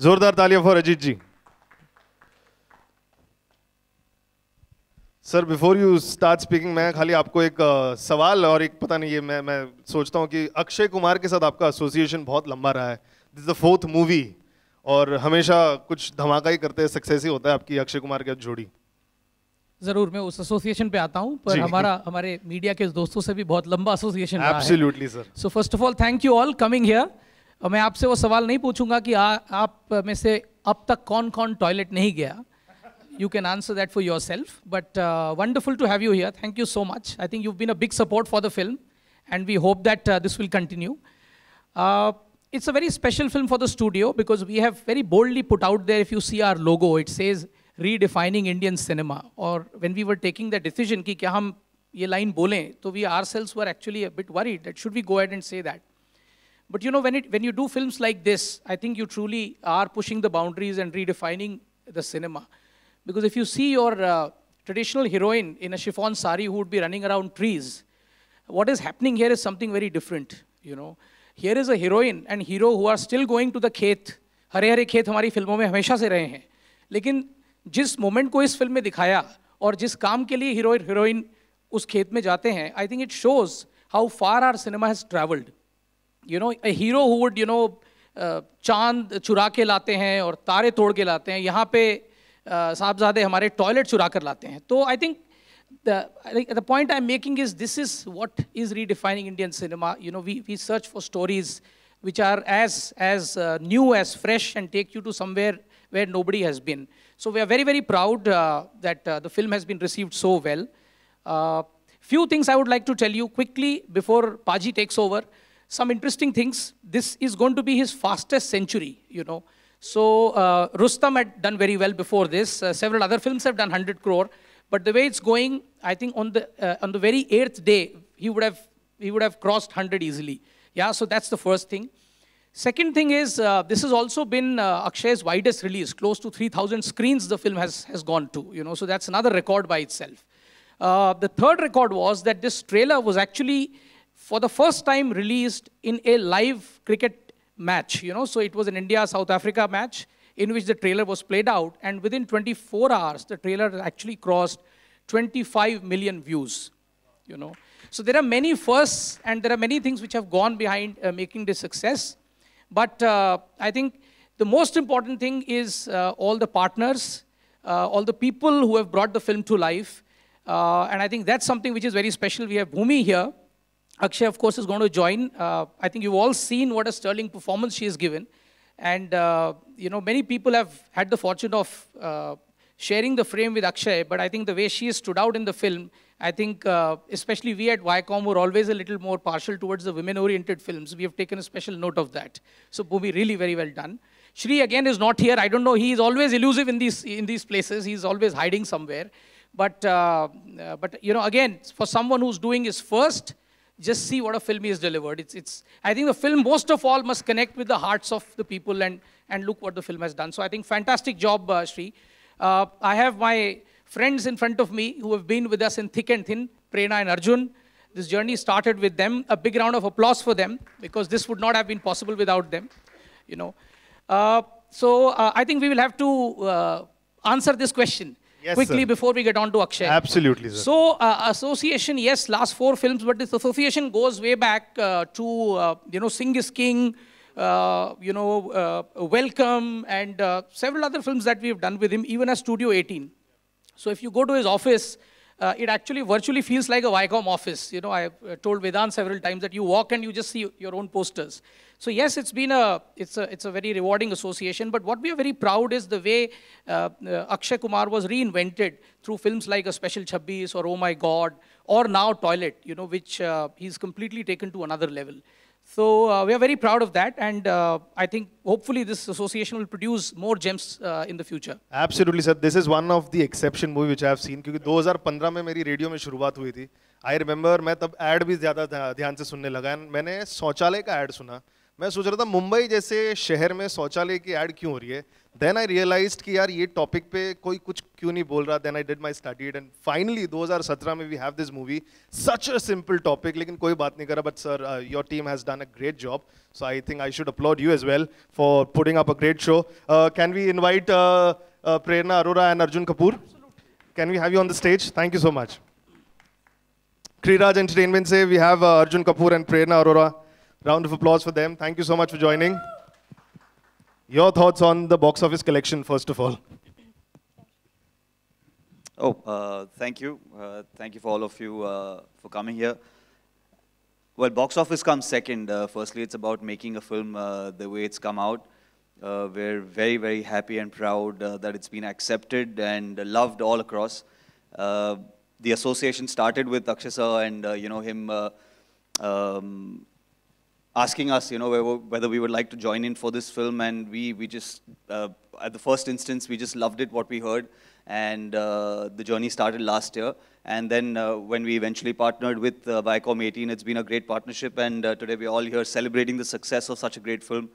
जोरदार तालियां for Ajit ji. Sir before you start speaking, मैं खाली आपको एक सवाल और एक पता नहीं, ये मैं सोचता हूँ कि अक्षय कुमार के साथ आपका एसोसिएशन बहुत लंबा रहा है। This is the 4th movie और हमेशा कुछ धमाका ही करते हैं, सक्सेस ही होता है आपकी अक्षय कुमार की जोड़ी। जरूर मैं उस एसोसिएशन पे आता हूँ, पर हमारे मीडिया के दोस्तों से भी बहुत लंबा एसोसिएशन रहा है। Absolutely sir. So first of all thank you all coming here. मैं आपसे वो सवाल नहीं पूछूंगा कि आप में से अब तक कौन कौन टॉयलेट नहीं गया। You can answer that for yourself, but wonderful to have you here. Thank you so much. I think you've been a big support for the film, and we hope that this will continue. It's a very special film for the studio because we have very boldly put out there, if you see our logo, it says redefining Indian cinema. Or when we were taking the decision कि क्या हम ये line बोलें, तो we ourselves were actually a bit worried that should we go ahead and say that. But you know, when you do films like this, I think you truly are pushing the boundaries and redefining the cinema. Because if you see your traditional heroine in a chiffon sari who would be running around trees, what is happening here is something very different, you know. Here is a heroine and hero who are still going to the खेत। हरे हरे खेत हमारी फिल्मों में हमेशा से रहे हैं, लेकिन जिस मोमेंट को इस फिल्म में दिखाया और जिस काम के लिए हीरोइन उस खेत में जाते हैं, I think it shows how far our cinema has traveled. You know, a hero who would, you know, चांद चुरा के लाते हैं और तारे तोड़ के लाते हैं, यहाँ पे साहबजादे हमारे टॉयलेट चुरा कर लाते हैं। तो I think the point I'm making is this is what is redefining Indian cinema. You know, we search for stories which are as new, as fresh, and take you to somewhere where nobody has been. So we are very, very proud that the film has been received so well. Few things I would like to tell you quickly before Paji takes over. Some interesting things. This is going to be his fastest century, you know. So Rustam had done very well before this. Several other films have done 100 crore, but the way it's going, I think on the very 8th day he would have crossed 100 easily. Yeah, so that's the first thing. Second thing is this has also been Akshay's widest release, close to 3,000 screens the film has gone to. You know, so that's another record by itself. The third record was that this trailer was actually for the first time released in a live cricket match, you know. So it was an India-South Africa match in which the trailer was played out, and within 24 hours the trailer actually crossed 25 million views, you know. So there are many firsts and there are many things which have gone behind making this success, but I think the most important thing is all the partners, all the people who have brought the film to life, and I think that's something which is very special. We have Bhumi here. Akshay, of course, is going to join. I think you've all seen what a sterling performance she has given. And, you know, many people have had the fortune of sharing the frame with Akshay, but I think the way she has stood out in the film, I think especially we at Viacom were always a little more partial towards the women-oriented films. We have taken a special note of that. So, Bhumi, really very well done. Shri, again, is not here. I don't know. He is always elusive in these places. He's always hiding somewhere. But you know, again, for someone who's doing his first, just see what a film he has delivered. I think the film, most of all, must connect with the hearts of the people and look what the film has done. So I think fantastic job, Shri. I have my friends in front of me who have been with us in thick and thin, Prerna and Arjun. This journey started with them. A big round of applause for them, because this would not have been possible without them, you know. So I think we will have to answer this question. Yes, quickly, sir, before we get on to Akshay. Absolutely, sir. So, association, yes, last 4 films, but this association goes way back to, you know, Singh is King, you know, Welcome, and several other films that we have done with him, even as Studio 18. So, if you go to his office, it actually virtually feels like a Viacom office. You know, I have told Vedant several times that you walk and you just see your own posters. So yes, it's a very rewarding association. But what we are very proud is the way Akshay Kumar was reinvented through films like A Special 26 or Oh My God, or now Toilet, you know, which he's completely taken to another level. So we are very proud of that, and I think hopefully this association will produce more gems in the future. Absolutely, sir. This is one of the exception movie which I have seen, क्योंकि 2015 में मेरी radio में शुरुआत हुई थी. I remember मैं तब ad भी ज़्यादा ध्यान से सुनने लगा. मैंने शौचालय का ad सुना. मैं सोच रहा था मुंबई जैसे शहर में शौचालय की ऐड क्यों हो रही है. देन आई रियलाइज्ड कि यार ये टॉपिक पे कोई कुछ क्यों नहीं बोल रहा. Then I did my study and finally 2017 में we have this movie. Such a simple topic, लेकिन कोई बात नहीं करा. But sir, your team has done a great job, so I think I should applaud you as well for putting up a great show. Can we invite Prerna Arora and Arjun Kapoor? Can we have you on the stage? Thank you so much. Kriraj Entertainment say we have Arjun Kapoor and Prerna Arora. Round of applause for them. Thank you so much for joining. Your thoughts on the box office collection, first of all. Oh, thank you. Thank you for all of you for coming here. Well, box office comes second. Firstly, it's about making a film the way it's come out. We're very, very happy and proud that it's been accepted and loved all across. The association started with Akshay sir and him asking us, whether we would like to join in for this film, and we just at the first instance we just loved it, what we heard, and the journey started last year. And then when we eventually partnered with Viacom 18, it's been a great partnership, and today we're all here celebrating the success of such a great film.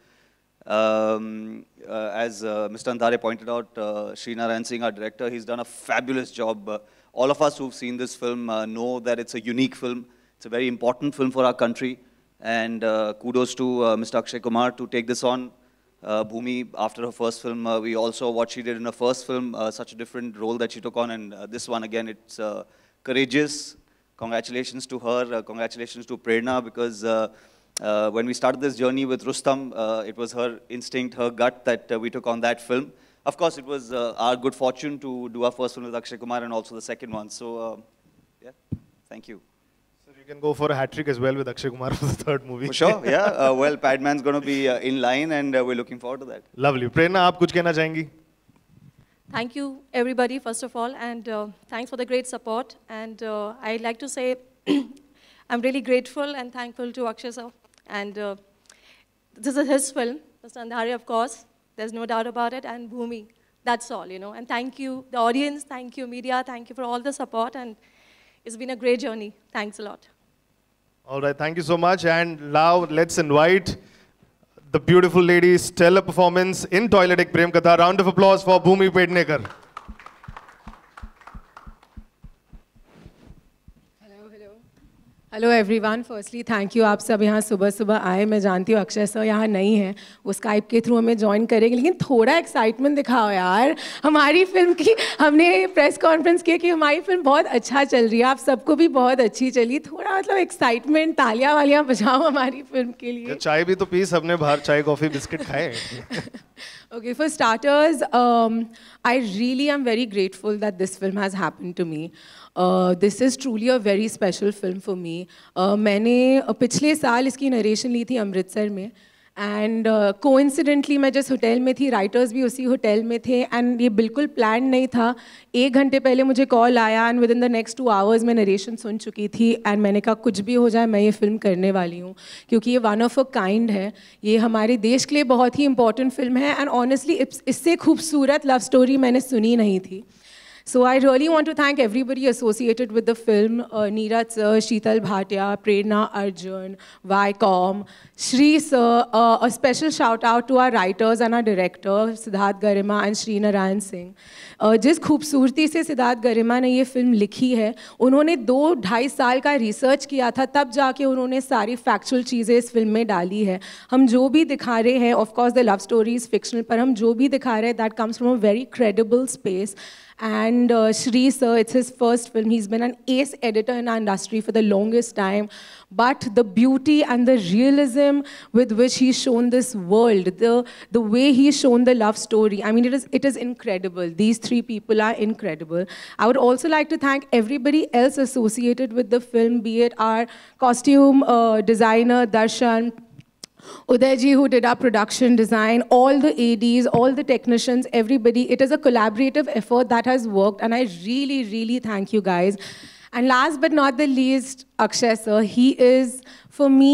As Mr. Andhare pointed out, Srinarayan Singh, our director, he's done a fabulous job. All of us who've seen this film know that it's a unique film. It's a very important film for our country. And kudos to Mr. Akshay Kumar to take this on. Bhumi, after her first film, we all saw what she did in her first film, such a different role that she took on. And this one, again, it's courageous. Congratulations to her. Congratulations to Prerna, because when we started this journey with Rustam, it was her instinct, her gut that we took on that film. Of course, it was our good fortune to do our first film with Akshay Kumar and also the second one. So, yeah, thank you. So you can go for a hat-trick as well with Akshay Kumar for the third movie. For sure, yeah. Well, Padman's going to be in line, and we're looking forward to that. Lovely. Prerna, आप कुछ कहना चाहेंगी? Thank you, everybody, first of all, and thanks for the great support. And I'd like to say I'm really grateful and thankful to Akshay sir. And this is his film, Mr. Andhare, of course. There's no doubt about it. And Bhumi, that's all, And thank you, the audience. Thank you, media. Thank you for all the support. And it's been a great journey. Thanks a lot. All right, thank you so much. And now let's invite the beautiful lady's stellar performance in Toilet Ek Prem Katha. Round of applause for Bhumi Pednekar. Hello everyone. Firstly thank you, आप सब यहाँ सुबह सुबह आए. मैं जानती हूँ Akshay sir यहाँ नहीं है, वो स्काइप के थ्रू हमें ज्वाइन करेंगे, लेकिन थोड़ा एक्साइटमेंट दिखाओ यार. हमारी फिल्म की हमने प्रेस कॉन्फ्रेंस किया कि हमारी फिल्म बहुत अच्छा चल रही है, आप सबको भी बहुत अच्छी चली. थोड़ा मतलब एक्साइटमेंट, तालियां वालियां बजाओ हमारी फिल्म के लिए. चाय भी तो पी सबने, बाहर चाय कॉफी बिस्किट खाए. Okay, for starters, I really am very grateful that this film has happened to me. This is truly a very special film for me. मैंने पिछले साल इसकी नरेशन ली थी अमृतसर में, एंड कोइंसिडेंटली मैं जिस होटल में थी, राइटर्स भी उसी होटल में थे, एंड ये बिल्कुल प्लान नहीं था. 1 घंटे पहले मुझे कॉल आया and with in the next 2 hours मैं नरेशन सुन चुकी थी, एंड मैंने कहा कुछ भी हो जाए मैं ये फिल्म करने वाली हूँ, क्योंकि ये वन ऑफ अ काइंड है. ये हमारे देश के लिए बहुत ही इंपॉर्टेंट फिल्म है, एंड ऑनेस्टली इससे खूबसूरत लव स्टोरी मैंने सुनी नहीं थी. So I really want to thank everybody associated with the film, Neeraj sir, Sheetal Bhatia, Prerna Arjun, Viacom, Shri sir. A special shout out to our writers and our director, Siddharth Garima and Srinarayan Singh. जिस खूबसूरती से सिद्धार्थ गरिमा ने ये film लिखी है, उन्होंने 2-2.5 साल का रिसर्च किया था, तब जाके उन्होंने सारी फैक्चुअल चीज़ें इस फिल्म में डाली है. हम जो भी दिखा रहे हैं, of course the love story is fictional, पर हम जो भी दिखा रहे हैं that comes from a very credible space. And Shri sir, it's his first film. He's been an ace editor in our industry for the longest time. But the beauty and the realism with which he's shown this world, the way he's shown the love story, I mean, it is incredible. These 3 people are incredible. I would also like to thank everybody else associated with the film, be it our costume designer, Darshan, Uday ji, who did our production design, all the ADs, all the technicians, everybody. It is a collaborative effort that has worked, and I really, really thank you guys. And last but not the least, Akshay sir, he is, for me,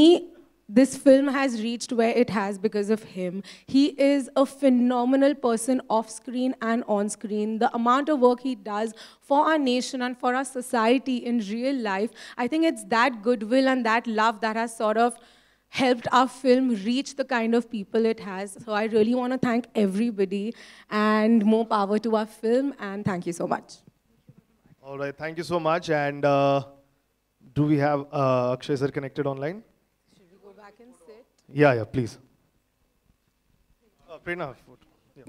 this film has reached where it has because of him. He is a phenomenal person off screen and on screen. The amount of work he does for our nation and for our society in real life, I think it's that goodwill and that love that has sort of helped our film reach the kind of people it has. So I really want to thank everybody, and more power to our film, and thank you so much. All right, thank you so much. And do we have Akshay sir connected online? Should we go back and sit? Yeah, please. Prerna. Yeah.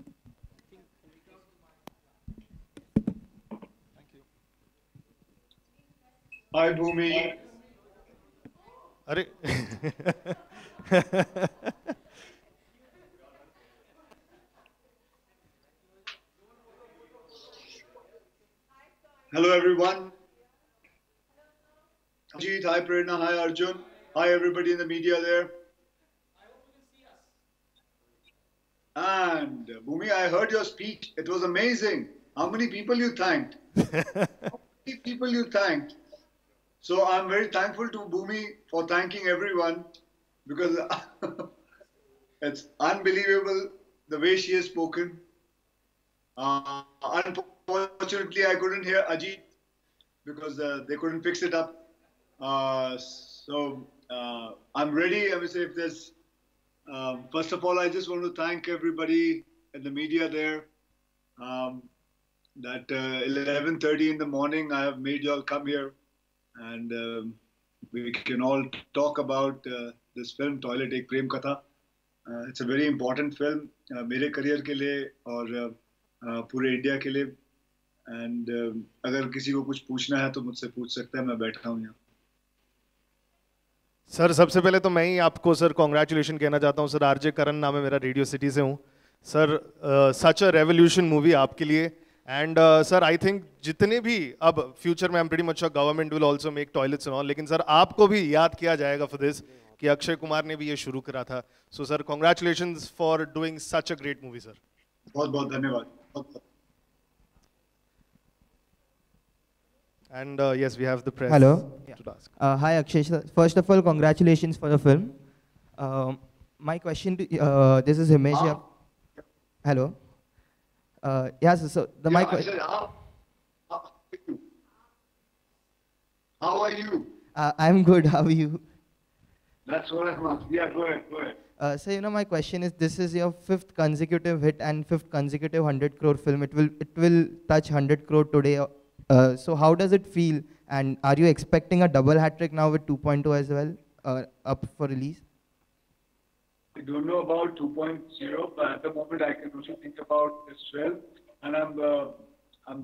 Hi, Bhumi. Arey. Hello, everyone. Ajit, hi, Prerna, hi, Arjun. Hi, everybody in the media there. And Bhumi, I heard your speech. It was amazing. How many people you thanked? How many people you thanked? So I'm very thankful to Bhumi for thanking everyone, because it's unbelievable the way she has spoken. Unfortunately, I couldn't hear Ajit because they couldn't fix it up. So I'm ready. I would say, if there's first of all, I just want to thank everybody in the media there. That 11:30 in the morning, I have made you all come here, and we can all talk about this film, Toilet Ek Prem Katha. It's a very important film, मेरे career के लिए और पूरे India के लिए. And अगर किसी को कुछ पूछना है तो मुझसे पूछ सकता है, मैं बैठा हूँ यहाँ. सर सबसे पहले तो मैं ही आपको सर कॉन्ग्रेचुलेशन कहना चाहता हूँ. सर आरजे करण नाम है मेरा, रेडियो सिटी से हूँ. Sir such a revolution movie आपके लिए. एंड सर आई थिंक जितने भी अब फ्यूचर में, I am pretty much sure government will also make toilets and all, लेकिन सर आपको भी याद किया जाएगा फॉर दिस कि अक्षय कुमार ने भी ये शुरू करा था. So sir congratulations for doing such a great movie sir. बहुत बहुत धन्यवाद. And yes, we have the press. Hello. To ask. Hi Akshay. First of all, congratulations for the film. My question to this is Himesh. Hello. Yes. So my question. How are you? I'm good. How are you? That's what I want. Yeah, go ahead. Go ahead. So my question is, this is your 5th consecutive hit and 5th consecutive 100 crore film. It will touch 100 crore today. So how does it feel? And are you expecting a double hat trick now with 2.0 as well, up for release? I don't know about 2.0, but at the moment I can also think about this film, and I'm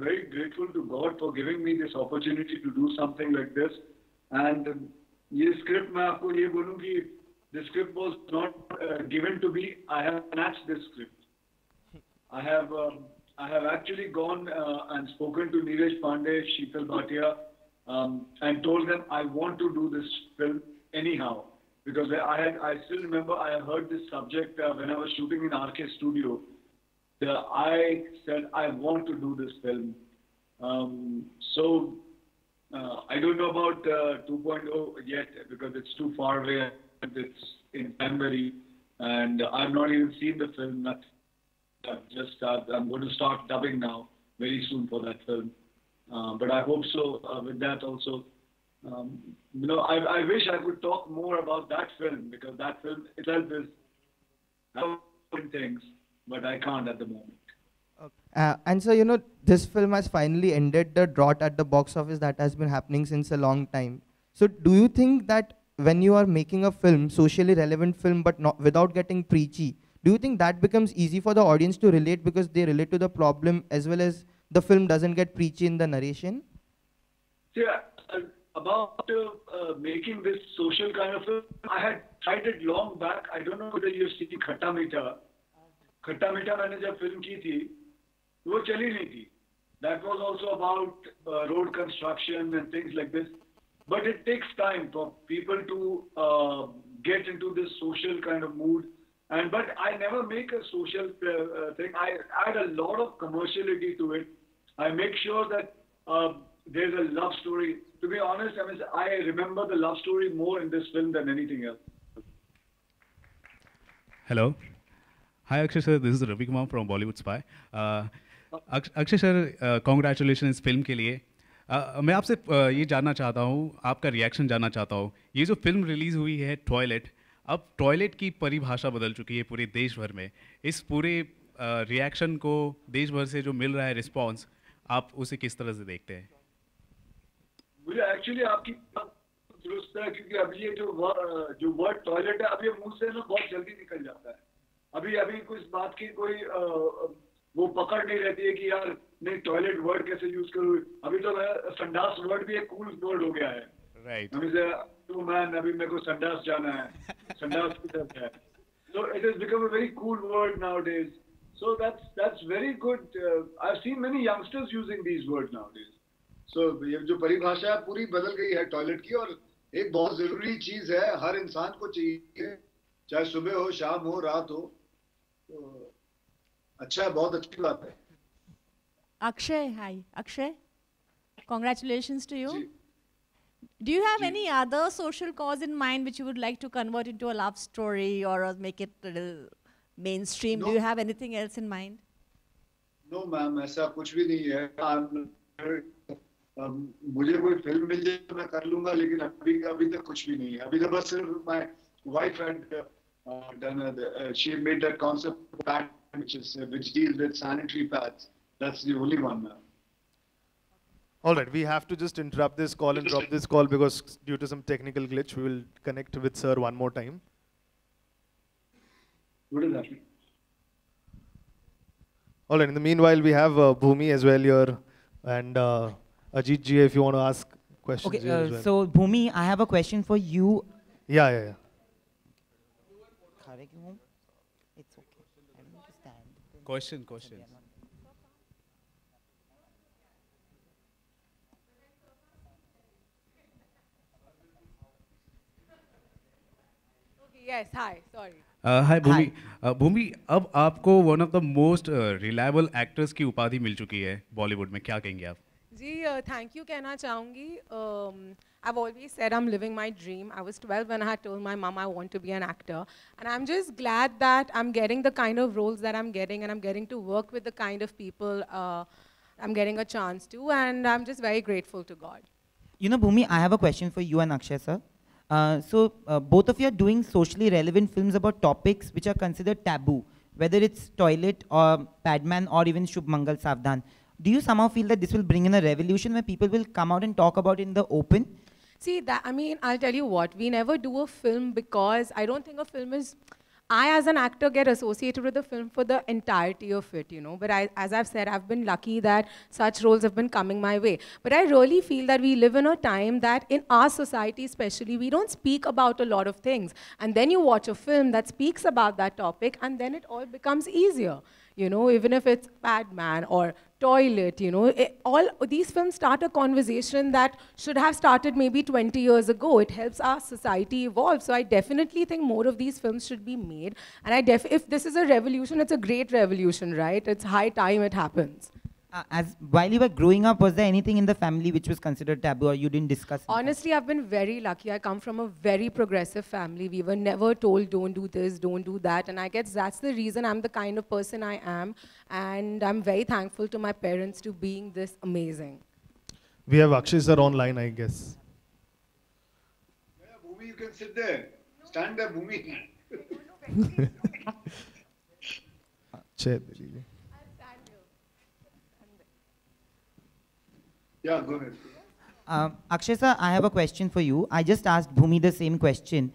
very grateful to God for giving me this opportunity to do something like this. And ये script मैं आपको ये बोलूँ कि the script was not given to me. I have matched this script. I have actually gone and spoken to Neeraj Pandey, Sheetal Bhatia, and told them I want to do this film anyhow. Because I still remember I heard this subject when I was shooting in RK Studio. I said I want to do this film. So I don't know about 2.0 yet because it's too far away and it's in January, and I've not even seen the film. I'm going to start dubbing now very soon for that film. But I hope so with that also. I wish I could talk more about that film because that film itself is things, but I can't at the moment. And so, this film has finally ended the drought at the box office that has been happening since a long time. So do you think that when you are making a film, socially relevant film, but not without getting preachy, do you think that becomes easy for the audience to relate because they relate to the problem as well as the film doesn't get preachy in the narration? Yeah, about making this social kind of film, I had tried it long back. I don't know whether you've seen Khatta Meetha. Khatta Meetha मैंने जब film की थी, वो चली नहीं थी. That was also about road construction and things like this. But it takes time for people to get into this social kind of mood. But I never make a social thing. I add a lot of commerciality to it. I make sure that there's a love story. To be honest, I remember the love story more in this film than anything else. Hello. Hi Akshay sir, this is Ravi Kumar from Bollywood Spy. Akshay sir, congratulations इस film के लिए. मैं आपसे ये जानना चाहता हूँ, आपका रिएक्शन जानना चाहता हूँ. ये जो फिल्म रिलीज़ हुई है टॉयलेट, अब टॉयलेट की परिभाषा बदल चुकी है पूरे देश भर में। इस पूरे रिएक्शन को देश भर से जो मिल रहा है रिस्पॉन्स, आप उसे किस तरह से देखते हैं? मुझे एक्चुअली आपकी बात दुरुस्त है, क्योंकि अभी ये जो वर्ड टॉयलेट है अभी मुंह से ना बहुत जल्दी निकल जाता है। अभी अभी कुछ बात की कोई वो पकड़ नहीं रहती है कि यार नहीं टॉयलेट वर्ड कैसे यूज करूँ। अभी तो संडास वर्ड भी एक कूल वर्ड हो गया है। राइट। अभी से टू मैन, अभी मेरे को संडास जाना है, संडास की तरफ है। So it has become a very cool word nowadays. So that's very good. I've seen many youngsters using these words nowadays. So ये जो परिभाषा है पूरी बदल गई है टॉयलेट की, और एक बहुत जरूरी चीज है, हर इंसान को चाहिए, चाहे सुबह हो, शाम हो, रात हो। तो अच्छा है, बहुत अच्छी बात है। Akshay, hi. Akshay, congratulations to you. जी। Do you have जी। any other social cause in mind which you would like to convert into a love story or make it a little mainstream? No. Do you have anything else in mind? No ma'am, ऐसा कुछ भी नहीं है। मुझे कोई film मिल जाए तो मैं कर लूंगा, लेकिन अभी तक कुछ भी नहीं है। अभी तो बस सिर्फ my wife and done she made that concept pad which deals with sanitary pads. That's the only one, ma'am. All right, we have to just interrupt this call and drop this call because due to some technical glitch, we will connect with sir one more time. What is that? All right, in the meanwhile, we have Bhumi as well here, and Ajit ji, if you want to ask questions Okay, here as well. so Bhumi, I have a question for you. Yeah. खड़े क्यों हूँ? It's okay. I don't need to stand. Question. Okay, yes, hi, sorry. हाय भूमि। भूमि, अब आपको one of the most reliable actors की उपाधि मिल चुकी है बॉलीवुड में, क्या कहेंगे आप? जी, thank you कहना चाहूँगी। I've always said I'm living my dream. I was 12 when I had told my mom I want to be an actor. And I'm just glad that I'm getting the kind of roles that I'm getting, and I'm getting to work with the kind of people I'm getting a chance to. And I'm just very grateful to God. You know, Bhumi, I have a question for you and Akshay, sir. Both of you are doing socially relevant films about topics which are considered taboo, whether it's toilet or Padman or even Shubh Mangal Savdhan. Do you somehow feel that this will bring in a revolution where people will come out and talk about it in the open? See, that, I mean, I'll tell you what, we never do a film because I don't think a film is, I as an actor get associated with the film for the entirety of it, you know. But as I've said, I've been lucky that such roles have been coming my way. But I really feel that we live in a time that in our society especially, we don't speak about a lot of things. And then you watch a film that speaks about that topic, and then it all becomes easier. You know, even if it's Padman or Toilet, you know, all these films start a conversation that should have started maybe 20 years ago. It helps our society evolve. So I definitely think more of these films should be made. And if this is a revolution, it's a great revolution, right? It's high time it happens. While you were growing up, was there anything in the family which was considered taboo or you didn't discuss? Honestly, I've been very lucky. I come from a very progressive family. We were never told, don't do this, don't do that. And I guess that's the reason I'm the kind of person I am. And I'm very thankful to my parents to being this amazing. We have Akshay sir online, I guess. Yeah, Bhumi, you can sit there. Stand there, Bhumi. Chair दे लीजिए। Yeah, go ahead. Akshay sir, I have a question for you. I just asked Bhumi the same question.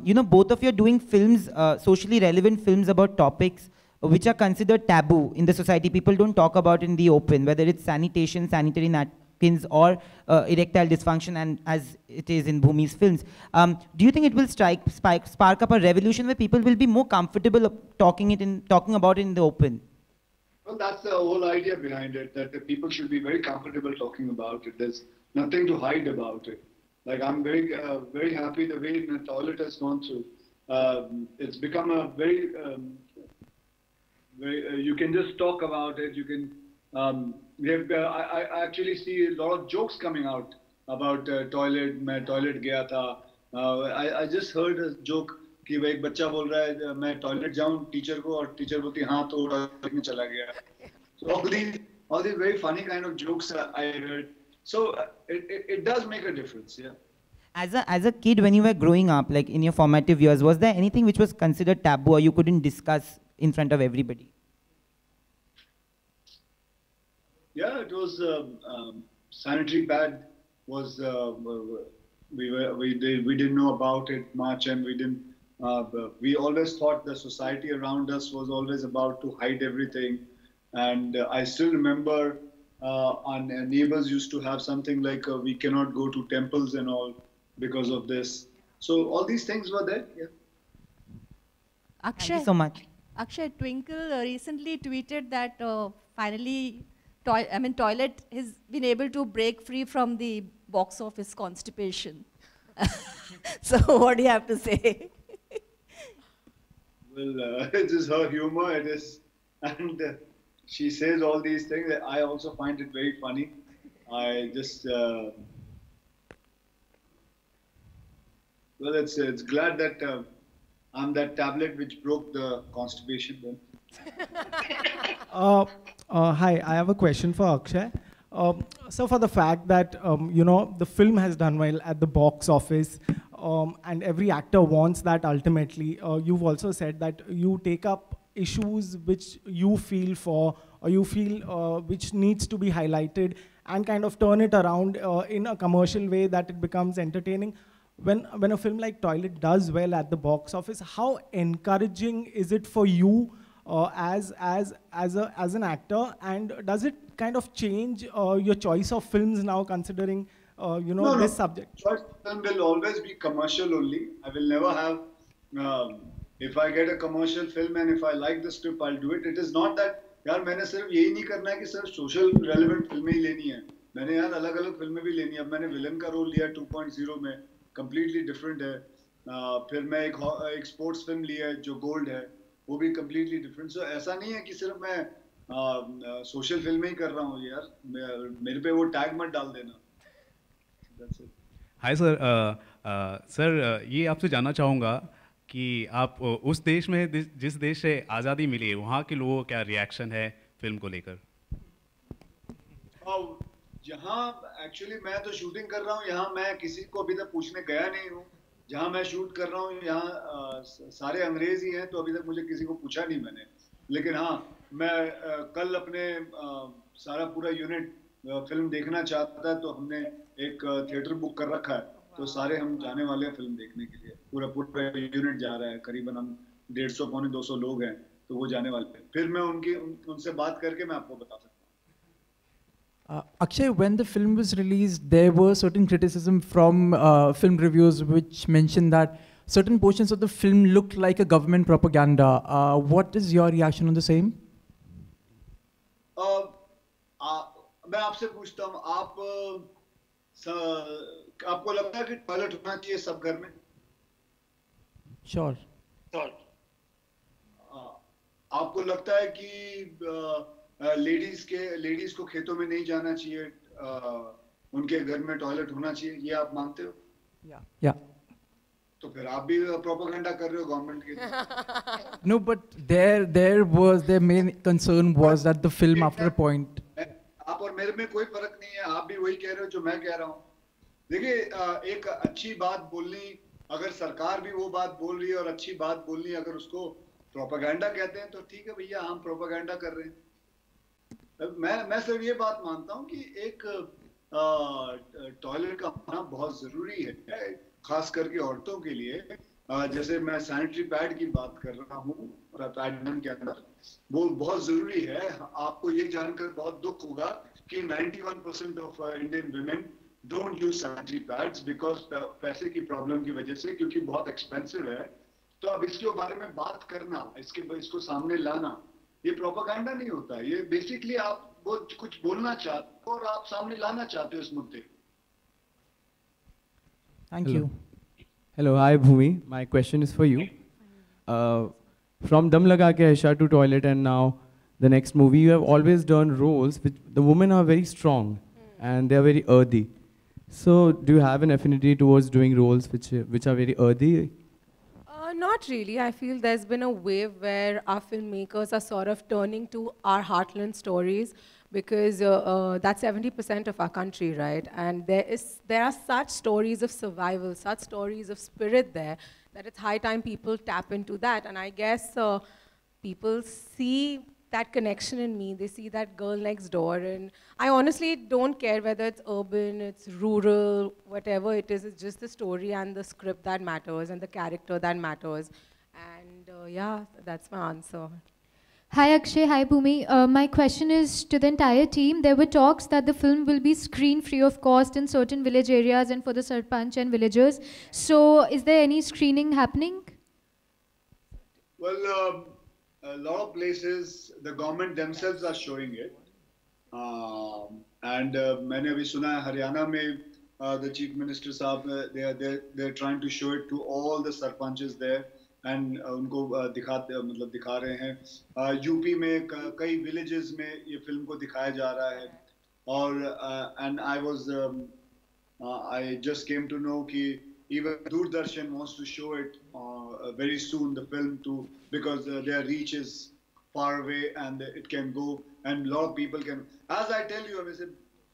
You know, both of you are doing films, socially relevant films about topics which are considered taboo in the society. People don't talk about in the open, whether it's sanitation, sanitary napkins, or erectile dysfunction, and as it is in Bhumi's films. Do you think it will spark up a revolution where people will be more comfortable talking about it in the open? Well, that's the whole idea behind it, that the people should be very comfortable talking about it. There's nothing to hide about it. Like, I'm very happy the way the toilet has gone through. It's become a very, you can just talk about it. You can, I actually see a lot of jokes coming out about toilet. मैं toilet गया था. I just heard a joke कि भाई एक बच्चा बोल रहा है मैं टॉयलेट जाऊं टीचर को, और टीचर बोलती है हाँ तो टॉयलेट में चला गया. So all these very funny kind of jokes I heard. So it does make a difference, yeah. As a kid, when you were growing up, like in your formative years, was there anything which was considered taboo or you couldn't discuss in front of everybody? Yeah, it was sanitary pad was we didn't know about it much, and we didn't. We always thought the society around us was always about to hide everything, and I still remember our neighbors used to have something like we cannot go to temples and all because of this. So all these things were there. Yeah. Thank you so much. Akshay, Twinkle recently tweeted that finally, Toilet has been able to break free from the box office constipation. So what do you have to say? Well, it is her humor. It is, and she says all these things. I also find it very funny. I just, well, it's glad that I'm that tablet which broke the constipation then. Hi, I have a question for Akshay. So for the fact that, the film has done well at the box office, and every actor wants that ultimately, you've also said that you take up issues which you feel for, or you feel which needs to be highlighted, and kind of turn it around in a commercial way that it becomes entertaining. When a film like Toilet does well at the box office, how encouraging is it for you as an actor, and does it kind of change your choice of films now, considering this subject? Choice film will always be commercial only. I will never have. If I get a commercial film and if I like the script, I'll do it. It is not that यार मैंने सिर्फ यही नहीं करना है कि सिर्फ social relevant फिल्में ही लेनी है. मैंने यार अलग अलग फिल्में भी लेनी है. अब मैंने विलन का रोल लिया 2.0 में, completely different है. फिर मैं एक स्पोर्ट्स फिल्म लिया है जो गोल्ड है, वो भी completely different. So ऐसा नहीं है कि सिर्फ मैं सोशल फिल्में ही कर रहा हूँ यार. मेरे पे वो टैग मत डाल देना. That's it. Hi sir. Sir ये आपसे जानना चाहूँगा कि आप उस देश में जिस देश से आज़ादी मिली है, वहाँ के लोगों का क्या रिएक्शन है फिल्म को लेकर? जहाँ एक्चुअली मैं तो शूटिंग कर रहा हूँ, यहाँ मैं किसी को अभी तक पूछने गया नहीं हूँ. जहाँ मैं शूट कर रहा हूँ यहाँ सारे अंग्रेज ही हैं, तो अभी तक मुझे किसी को पूछा नहीं मैंने. लेकिन हाँ, मैं कल अपने सारा पूरा यूनिट फिल्म देखना चाहता है, तो हमने एक थिएटर बुक कर रखा है, तो सारे हम जाने वाले हैं फिल्म देखने के लिए. पूरा यूनिट जा रहा है, करीबन हम 150-200 लोग हैं, तो वो जाने वाले हैं. फिर मैं उनसे बात करके मैं आपको बता सकता हूँ. Akshay, when the film was released, there were certain criticism from film reviewers which mentioned that certain portions of the film looked like a government propaganda. What is your reaction on the same? मैं आपसे पूछता हूँ, आपको लगता है कि toilet होना चाहिए सब घर में? Sure. आपको लगता है कि लेडीज को खेतों में नहीं जाना चाहिए, उनके घर में टॉयलेट होना चाहिए, ये आप मानते हो? Yeah. तो फिर आप भी प्रोपेगेंडा कर रहे हो गवर्नमेंट के? No, but their main concern was that the film after a point. आप और मेरे में कोई फर्क नहीं है, आप भी वही कह रहे हो जो मैं कह रहा हूँ. देखिए, एक अच्छी बात बोलनी, अगर सरकार भी वो बात बोल रही है और अच्छी बात बोलनी, अगर उसको प्रोपेगेंडा कहते हैं तो ठीक है भैया, हम प्रोपेगेंडा कर रहे हैं. मैं सिर्फ ये बात मानता हूँ कि एक टॉयलेट का होना बहुत जरूरी है, खास करके औरतों के लिए. जैसे मैं सैनिटरी पैड की बात कर रहा हूँ, पैड के अंदर वो बहुत जरूरी है. आपको ये जानकर बहुत दुख होगा कि 91% of Indian women don't use sanitary pads because पैसे की प्रॉब्लम की वजह से, क्योंकि बहुत एक्सपेंसिव है. तो अब इसके बारे में बात करना, इसको सामने लाना, ये प्रोपेगेंडा नहीं होता है. ये बेसिकली आप वो कुछ बोलना चाहते हो और आप सामने लाना चाहते हो इस मुद्दे. Thank you. Hello, hi Bhumi. My question is for you. From Dum Laga Ke Aisha to Toilet and now the next movie, you have always done roles which the women are very strong and they are very earthy. So do you have an affinity towards doing roles which are very earthy? Not really. I feel there's been a wave where our filmmakers are sort of turning to our heartland stories. because that's 70% of our country, right? And there are such stories of survival, such stories of spirit there, that it's high time people tap into that. And I guess people see that connection in me. They see that girl next door. And I honestly don't care whether it's urban, it's rural, whatever it is. It's just the story and the script that matters and the character that matters. And yeah, that's my answer. Hi Akshay, hi Bhumi. My question is to the entire team. There were talks that the film will be screen free of cost in certain village areas and for the sarpanch and villagers. So is there any screening happening? Well, a lot of places, the government themselves are showing it. And मैंने अभी सुना है हरियाणा में the chief minister साहब they're trying to show it to all the sarpanches there. And उनको दिखा रहे हैं यूपी में कई villages में ये film को दिखाया जा रहा है और and I just came to know कि even Doordarshan wants to show it very soon, the film too, because their reach is far away and it can go and a lot of people can. As I tell you,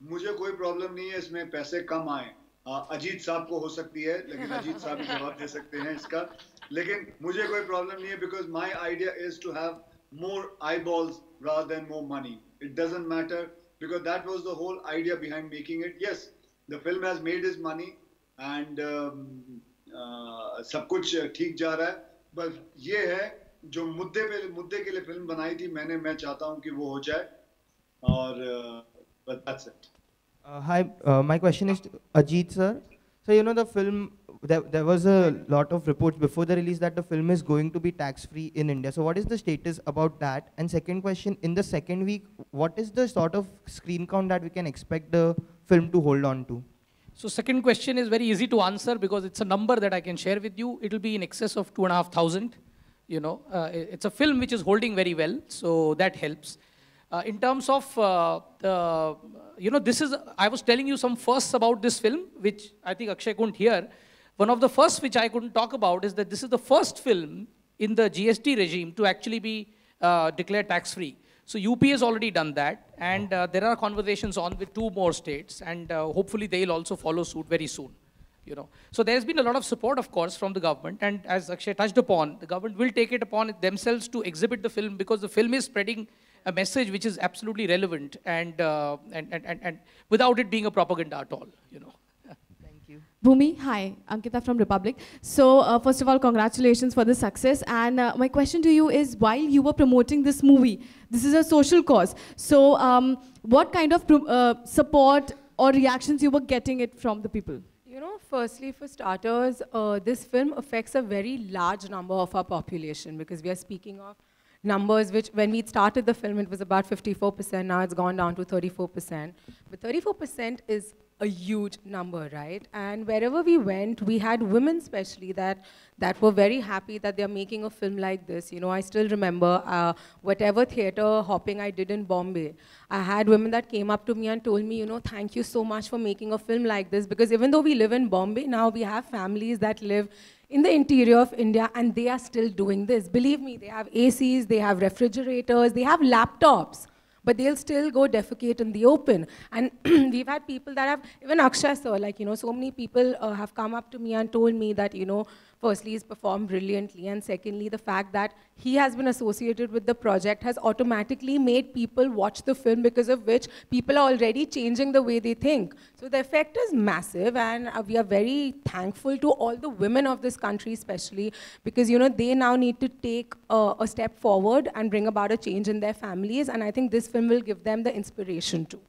मुझे कोई problem नहीं है इसमें पैसे कम आए. अजीत साहब को हो सकती है, लेकिन अजीत साहब ही जवाब दे सकते हैं इसका. लेकिन मुझे कोई problem नहीं है because my idea is to have more eyeballs rather than more money. It doesn't matter because that was the whole idea behind making it. Yes, the film has made his money and सब कुछ ठीक जा रहा है. बस ये है जो मुद्दे के लिए फिल्म बनाई थी मैं चाहता हूँ कि वो हो जाए और but that's it. Hi, my question is to Ajit sir. So you know the film, there was a lot of reports before the release that the film is going to be tax-free in India. So what is the status about that? And second question, in the second week, what is the sort of screen count that we can expect the film to hold on to? So second question is very easy to answer because it's a number that I can share with you. It will be in excess of 2,500. You know, it's a film which is holding very well, so that helps. In terms of you know, I was telling you some firsts about this film, which I think Akshay couldn't hear. One of the firsts which I couldn't talk about is that this is the first film in the GST regime to actually be declared tax-free. So UP has already done that, and there are conversations on with 2 more states, and hopefully they'll also follow suit very soon. You know, so there's been a lot of support, of course, from the government, and as Akshay touched upon, the government will take it upon themselves to exhibit the film because the film is spreading a message which is absolutely relevant and without it being a propaganda at all. You know. Bhumi, hi, Ankita from Republic. So first of all, congratulations for the success. And my question to you is, while you were promoting this movie, this is a social cause. So what kind of support or reactions you were getting it from the people? You know, firstly, for starters, this film affects a very large number of our population because we are speaking of numbers which, when we started the film, it was about 54%. Now it's gone down to 34%. But 34% is a huge number, right? And wherever we went, we had women especially that were very happy that they're making a film like this. You know, I still remember whatever theater hopping I did in Bombay, I had women that came up to me and told me, you know, thank you so much for making a film like this, because even though we live in Bombay, now we have families that live in the interior of India and they are still doing this. Believe me, they have ACs, they have refrigerators, they have laptops, but they'll still go defecate in the open. And we've had people that have, even Akshay sir, like, you know, so many people have come up to me and told me that, you know, firstly, he's performed brilliantly, and secondly, the fact that he has been associated with the project has automatically made people watch the film, because of which people are already changing the way they think. So the effect is massive, and we are very thankful to all the women of this country especially, because, you know, they now need to take a step forward and bring about a change in their families, and I think this film will give them the inspiration too.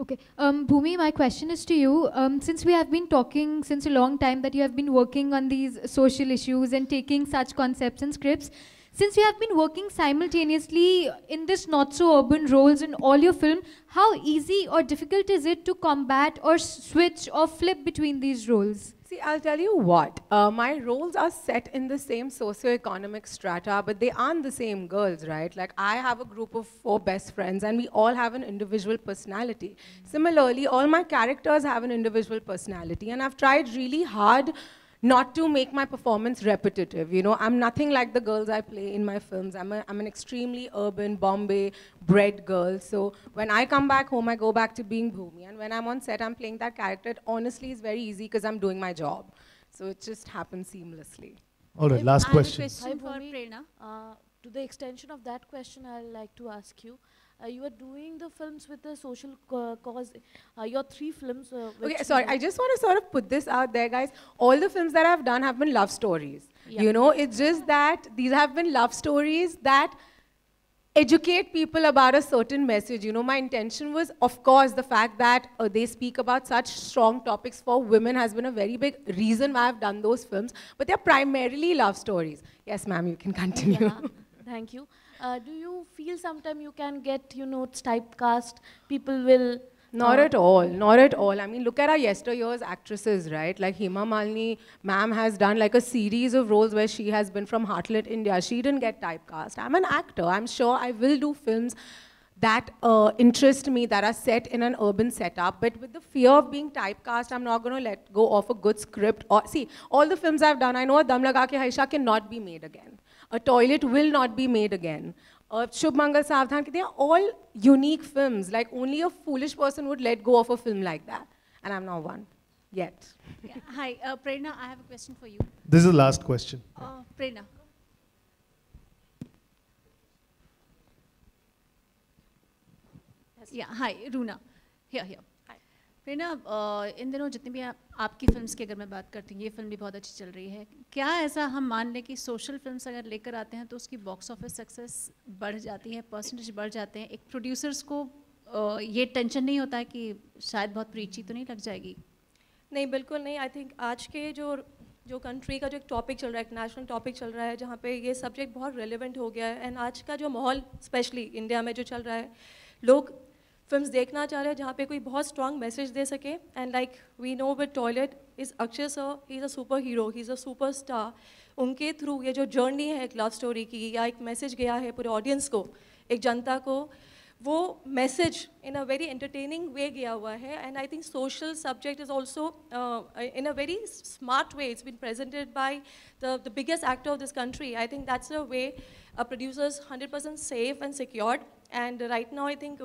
Okay, Bhumi, my question is to you. Since we have been talking since a long time that you have been working on these social issues and taking such concepts and scripts, since you have been working simultaneously in this not-so-urban roles in all your film, how easy or difficult is it to combat or switch or flip between these roles? See, I'll tell you what, my roles are set in the same socio-economic strata, but they aren't the same girls, right? Like, I have a group of 4 best friends, and we all have an individual personality. Similarly, all my characters have an individual personality, and I've tried really hard not to make my performance repetitive. You know, I'm nothing like the girls I play in my films. I'm an extremely urban, Bombay bred girl. So when I come back home, I go back to being Bhumi. And when I'm on set, I'm playing that character. It honestly is very easy because I'm doing my job. So it just happens seamlessly. All right, last question. I have a question for Prerna. To the extension of that question, I'd like to ask you. You are doing the films with the social cause. Your 3 films. Okay, sorry, I just want to sort of put this out there, guys. All the films that I've done have been love stories. Yeah. You know, it's just that these have been love stories that educate people about a certain message. You know, my intention was, of course, the fact that they speak about such strong topics for women has been a very big reason why I've done those films. But they're primarily love stories. Yes, ma'am, you can continue. Yeah, thank you. Do you feel sometime you can get, you know, typecast? People will... Not at all, not at all. I mean, look at our yesteryear's actresses, right? Like Hema Malini, ma'am has done like a series of roles where she has been from Heartlet India. She didn't get typecast. I'm an actor. I'm sure I will do films that interest me, that are set in an urban setup. But with the fear of being typecast, I'm not going to let go of a good script. Or see, all the films I've done, I know Dum Laga Ke Aisha cannot be made again. A Toilet will not be made again. Shubh Mangal Savdhan, they are all unique films. Like only a foolish person would let go of a film like that. And I'm not one yet. Yeah. Hi, Prerna, I have a question for you. This is the last question. Prerna. Yeah, hi, Runa. Here. प्रेरणा, इन दिनों जितनी भी आपकी films की अगर मैं बात करती हूँ, ये फिल्म भी बहुत अच्छी चल रही है. क्या ऐसा हम मान लें कि सोशल फिल्म्स अगर लेकर आते हैं तो उसकी बॉक्स ऑफिस सक्सेस बढ़ जाती है, परसेंटेज बढ़ जाते हैं? एक प्रोड्यूसर्स को ये टेंशन नहीं होता है कि शायद बहुत प्रीची तो नहीं लग जाएगी? नहीं, बिल्कुल नहीं. आई थिंक आज के जो कंट्री का जो एक टॉपिक चल रहा है, एक नेशनल टॉपिक चल रहा है, जहाँ पे ये सब्जेक्ट बहुत रेलिवेंट हो गया है. एंड आज का जो माहौल स्पेशली इंडिया में जो चल रहा है, लोग फिल्म्स देखना चाह रहे हैं जहाँ पे कोई बहुत स्ट्रॉन्ग मैसेज दे सके. And like we know with toilet is Akshay sir, he is a superhero, he is a superstar. उनके थ्रू ये जो जर्नी है एक लव स्टोरी की, या एक मैसेज गया है पूरे ऑडियंस को, एक जनता को, वो message in a very entertaining way गया हुआ है. And I think social subject is also in a very smart way. It's been presented by the biggest actor of this country. I think that's a way a producers 100% safe and secured. And right now I think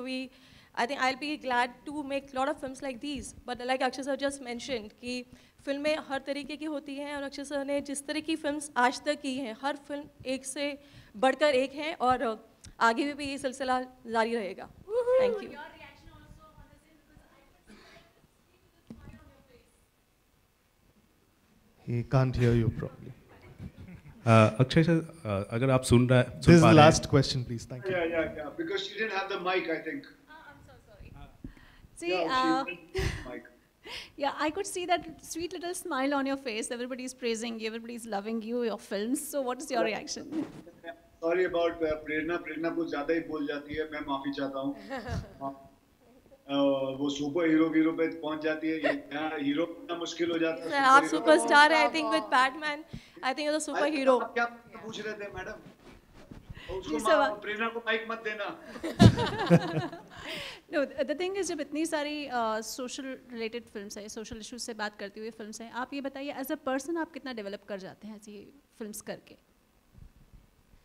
I'll be glad to make a lot of films like these. But like Akshay sir just mentioned कि फिल्में हर तरीके की होती हैं, और Akshay sir ने जिस तरह की फिल्म्स आज तक की हैं, हर फिल्म एक से बढ़कर एक है, और आगे भी ये सिलसिला जारी रहेगा. Thank you. He can't hear you properly. Akshay sir, अगर आप सुन रहे हैं, This is the last question, please. Thank you. Yeah. Because she didn't have the mic, I think. I'm so sorry. See, Mic. yeah, I could see that sweet little smile on your face. Everybody is praising you. Everybody is loving you, your films. So what is your reaction? Sorry about प्रेरणा. प्रेरणा कुछ ज़्यादा ही बोल जाती है. मैं माफ़ी चाहता हूँ. वो सुपर हीरो पे पहुंच जाती है. यहाँ हीरो इतना मुश्किल हो जाता है. आप सुपरस्टार है. I think with Batman, I think you're the super hero. आप क्या पूछ रहे थे, मैडम? उसको प्रेरणा को माइक मत देना. No, the thing is, जब इतनी सारी social related films है, social issues से बात करती हुई films हैं, आप ये बताइए as a person आप कितना develop कर जाते हैं ऐसी films करके?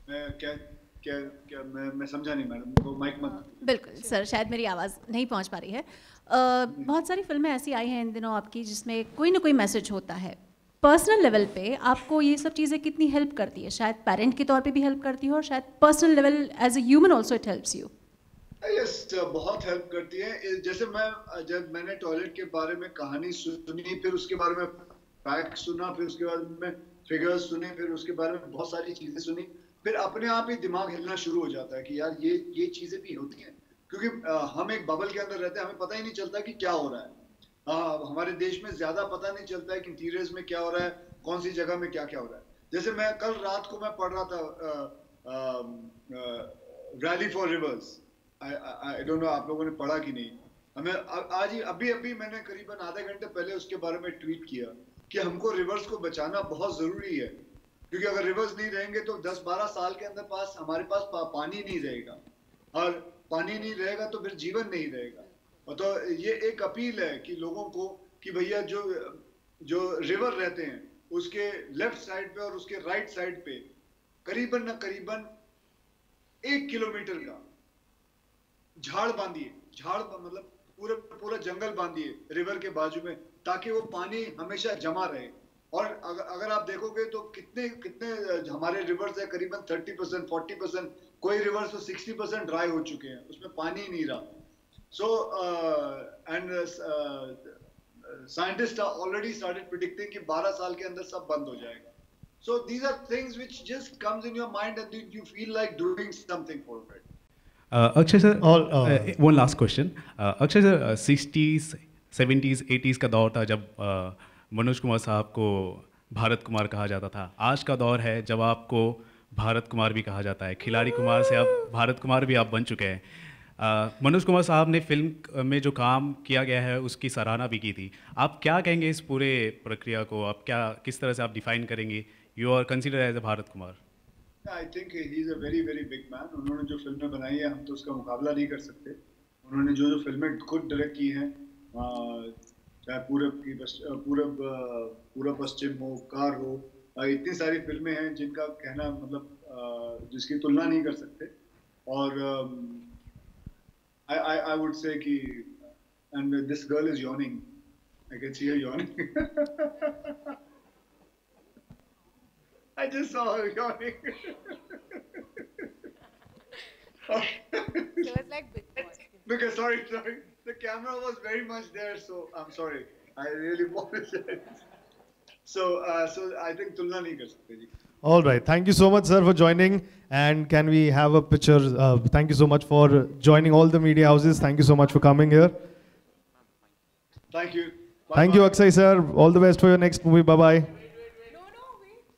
मैं समझा नहीं मैडम, तो माइक मत. बिल्कुल सर, शायद मेरी आवाज़ नहीं पहुंच पा रही है. बहुत सारी फिल्में ऐसी आई हैं इन दिनों आपकी जिसमें कोई ना कोई मैसेज होता है. पर्सनल लेवल पे आपको ये सब चीज़ें कितनी हेल्प करती है? शायद पेरेंट के तौर पे भी हेल्प करती है, और शायद personal level as a human also it helps you. Yes, बहुत हेल्प करती है. जैसे जब मैंने टॉयलेट के बारे में कहानी सुनी, फिर उसके बारे में फैक्ट सुना, फिर उसके बाद में फिगर्स सुने, फिर उसके बारे में बहुत सारी चीज़ें सुनी, फिर अपने आप ही दिमाग हिलना शुरू हो जाता है कि यार ये चीज़ें भी होती हैं. क्योंकि हम एक बबल के अंदर रहते हैं, हमें पता ही नहीं चलता कि क्या हो रहा है. हमारे देश में ज़्यादा पता नहीं चलता है कि इंटीरियर्स में क्या हो रहा है, कौन सी जगह में क्या क्या हो रहा है. जैसे मैं कल रात को मैं पढ़ रहा था rally for reverse. I don't know आप लोगों ने पढ़ा कि नहीं. हमें आज ही अभी मैंने करीबन आधे घंटे पहले उसके बारे में ट्वीट किया कि हमको रिवर्स को बचाना बहुत ज़रूरी है. क्योंकि अगर रिवर्स नहीं रहेंगे तो 10-12 साल के अंदर हमारे पास पानी नहीं रहेगा, और पानी नहीं रहेगा तो फिर जीवन नहीं रहेगा. और तो ये एक अपील है कि लोगों को कि भैया जो रिवर रहते हैं उसके लेफ्ट साइड पे और उसके राइट साइड पे करीबन ना करीबन 1 किलोमीटर का झाड़ बांधिए, झाड़ मतलब पूरा जंगल बांधिए रिवर के बाजू में, ताकि वो पानी हमेशा जमा रहे। और अगर आप देखोगे तो कितने कितने हमारे रिवर्स है करीबन 30%, 40%, कोई रिवर्स तो 60% ड्राई हो चुके हैं, उसमें पानी ही नहीं रहा। So and scientists are already started predicting कि 12 साल के अंदर सब बंद हो जाएगा। So these are things which just comes in your mind and you feel like doing something for it. Akshay sir, one last question. Akshay sir, 60s, 70s, 80s का दौर था जब मनोज कुमार साहब को भारत कुमार कहा जाता था। आज का दौर है जब आपको भारत कुमार भी कहा जाता है। खिलाड़ी कुमार से अब भारत कुमार भी आप बन चुके हैं। मनोज कुमार साहब ने फिल्म में जो काम किया गया है उसकी सराहना भी की थी। आप क्या कहेंगे इस पूरे प्रक्रिया को? आप क्या किस तरह से आप डिफाइन करेंगे? You are consider as a Bharat Kumar. I think he is a very very big man. उन्होंने जो फिल्में बनाई है हम तो उसका मुकाबला नहीं कर सकते। उन्होंने जो जो फिल्में खुद डायरेक्ट की हैं, चाहे पूरब पश्चिम हो, कार हो, इतनी सारी फिल्में हैं जिनका कहना मतलब जिसकी तुलना नहीं कर सकते। और I would say कि, and this girl is yawning. I can see her yawning. I just saw her yawning. She was like, because sorry, the camera was very much there, so I'm sorry. I really apologize. So I think तुलना नहीं कर सकते जी। All right. Thank you so much, sir, for joining. And can we have a picture? Thank you so much for joining all the media houses. Thank you so much for coming here. Thank you. Thank you, Akshay, sir. All the best for your next movie. Bye-bye.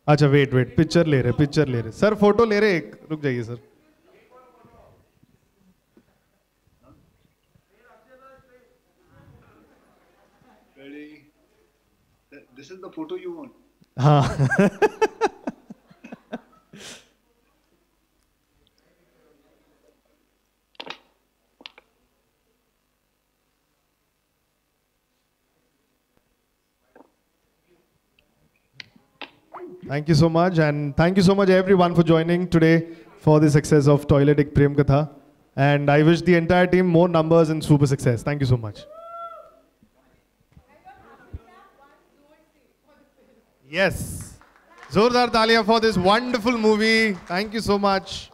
अच्छा, wait. Picture ले रहे. Sir, photo ले रहे. रुक जाइए, sir. Ready? This is the photo you want. हाँ. Thank you so much, and thank you so much everyone for joining today for the success of Toiletic Prem Katha. And I wish the entire team more numbers and super success. Thank you so much. Yes. Zordar Talia for this wonderful movie. Thank you so much.